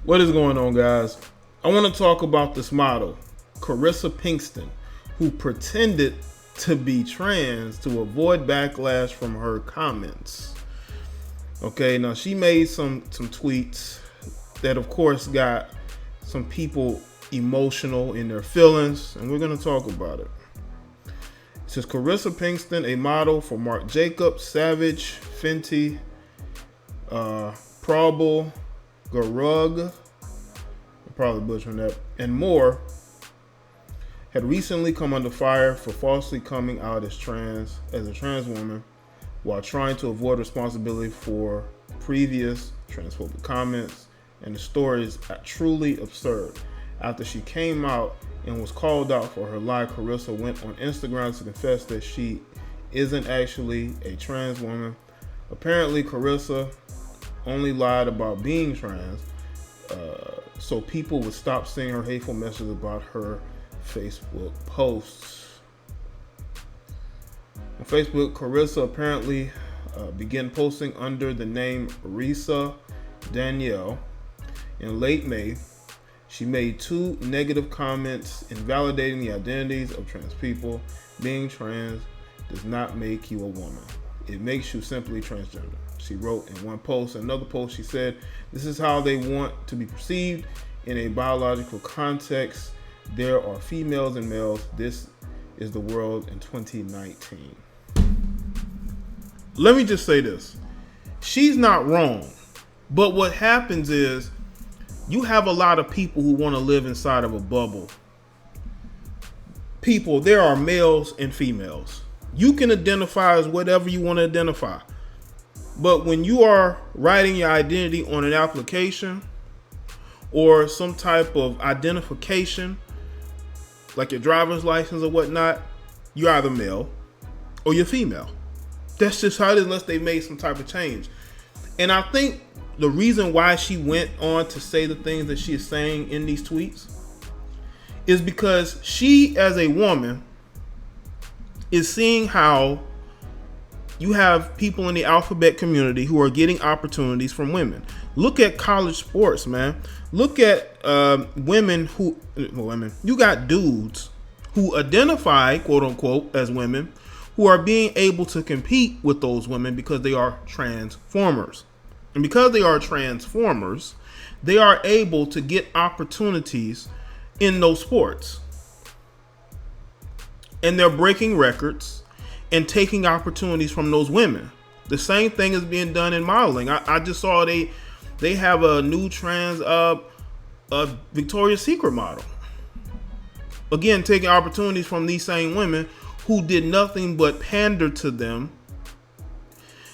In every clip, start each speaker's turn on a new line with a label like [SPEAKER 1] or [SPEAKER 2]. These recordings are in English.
[SPEAKER 1] What is going on, guys? I want to talk about this model, Carissa Pinkston, who pretended to be trans to avoid backlash from her comments. Okay, now she made some tweets that, of course, got some people emotional in their feelings, and we're going to talk about it. It says Carissa Pinkston, a model for Marc Jacobs, Savage, Fenty, Prabal, Garug, I'm probably butchering that, and more, had recently come under fire for falsely coming out as a trans woman while trying to avoid responsibility for previous transphobic comments. And the story is truly absurd. After she came out and was called out for her lie, Carissa went on Instagram to confess that she isn't actually a trans woman. Apparently, Carissa only lied about being trans so people would stop seeing her hateful messages about her Facebook posts. On Facebook, Carissa apparently began posting under the name Risa Danielle. In late May, she made 2 negative comments invalidating the identities of trans people. Being trans does not make you a woman. It makes you simply transgender, she wrote in one post. In another post, she said, "This is how they want to be perceived in a biological context. There are females and males. This is the world in 2019. Let me just say this. She's not wrong. But what happens is you have a lot of people who want to live inside of a bubble. People, there are males and females. You can identify as whatever you want to identify. But when you are writing your identity on an application or some type of identification, like your driver's license or whatnot, you're either male or you're female. That's just how it is, unless they made some type of change. And I think the reason why she went on to say the things that she is saying in these tweets is because she, as a woman, is seeing how you have people in the alphabet community who are getting opportunities from women. Look at college sports, man. Look at women. You got dudes who identify, quote unquote, as women, who are being able to compete with those women because they are transformers. And because they are transformers, they are able to get opportunities in those sports. And they're breaking records and taking opportunities from those women. The same thing is being done in modeling. I just saw they have a new trans Victoria's Secret model. Again, taking opportunities from these same women who did nothing but pander to them,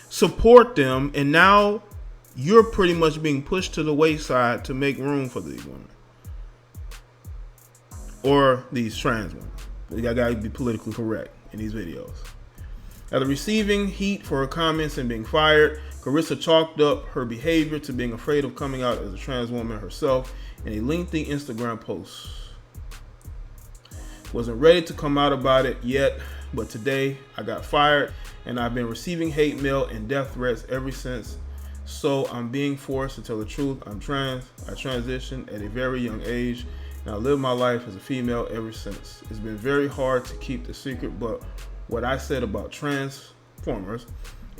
[SPEAKER 1] support them, and now you're pretty much being pushed to the wayside to make room for these women. Or these trans women. I gotta be politically correct in these videos. After receiving heat for her comments and being fired, Carissa chalked up her behavior to being afraid of coming out as a trans woman herself in a lengthy Instagram post. Wasn't ready to come out about it yet, but today I got fired and I've been receiving hate mail and death threats ever since. So I'm being forced to tell the truth. I'm trans. I transitioned at a very young age and I live my life as a female ever since. It's been very hard to keep the secret, but what I said about transformers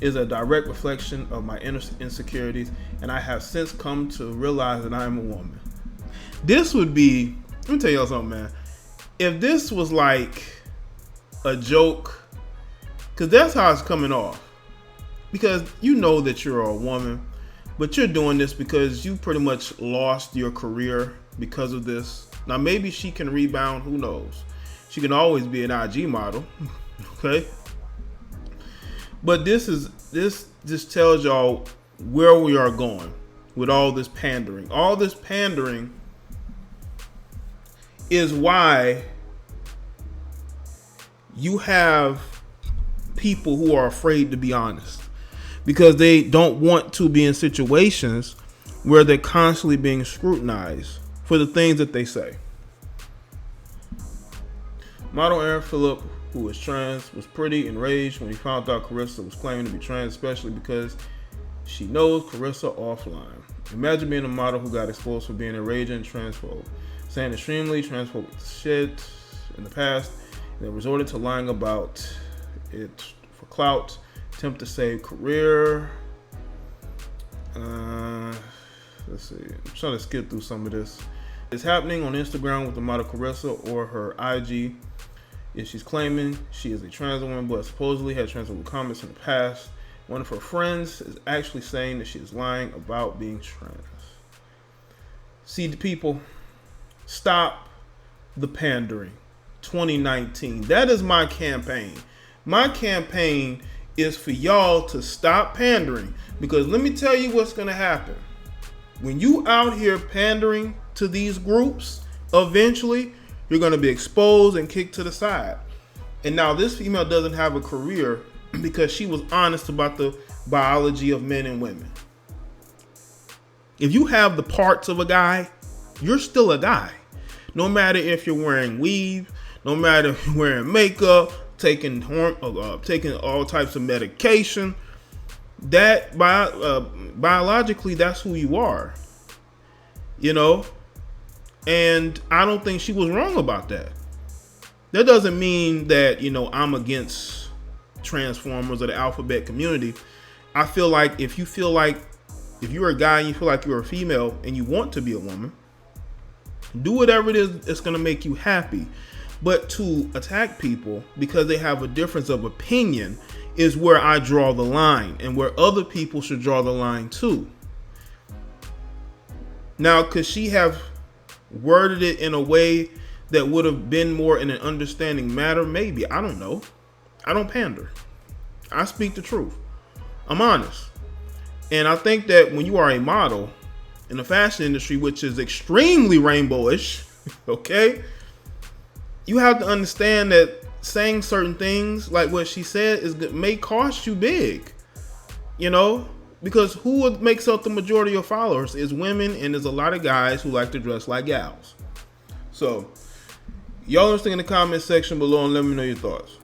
[SPEAKER 1] is a direct reflection of my inner insecurities, and I have since come to realize that I am a woman. This would be, let me tell y'all something, man. If this was like a joke, because that's how it's coming off. Because you know that you're a woman, but you're doing this because you pretty much lost your career because of this. Now maybe she can rebound, who knows? She can always be an IG model, okay? But this just tells y'all where we are going with all this pandering. All this pandering is why you have people who are afraid to be honest, because they don't want to be in situations where they're constantly being scrutinized for the things that they say. Model Aaron Phillip, who is trans, was pretty enraged when he found out Carissa was claiming to be trans, especially because She knows Carissa offline. Imagine being a model who got exposed for being a raging transphobe, saying extremely transphobic shit in the past, and then resorted to lying about it for clout, attempt to save career. Let's see. I'm trying to skip through some of this. It's happening on Instagram with the model Carissa or her IG. If she's claiming she is a trans woman, but supposedly had transphobic comments in the past. One of her friends is actually saying that she is lying about being trans. See, the people, stop the pandering. 2019. That is my campaign. My campaign is for y'all to stop pandering, because let me tell you what's going to happen. When you out here pandering to these groups, eventually you're going to be exposed and kicked to the side. And now this female doesn't have a career because she was honest about the biology of men and women. If you have the parts of a guy, you're still a guy. No matter if you're wearing weave, no matter if you're wearing makeup, taking all types of medication, that biologically, that's who you are. You know? And I don't think she was wrong about that. That doesn't mean that, I'm against transformers or the alphabet community. I feel like if you're a guy and you feel like you're a female and you want to be a woman, do whatever it is that's going to make you happy. But to attack people because they have a difference of opinion is where I draw the line, and where other people should draw the line too. Now, could she have worded it in a way that would have been more in an understanding manner? Maybe. I don't know. I don't pander. I speak the truth. I'm honest. And I think that when you are a model in the fashion industry, which is extremely rainbowish, okay, you have to understand that saying certain things like what she said may cost you big, because who makes up the majority of followers is women, and there's a lot of guys who like to dress like gals. So y'all interesting in the comment section below and let me know your thoughts.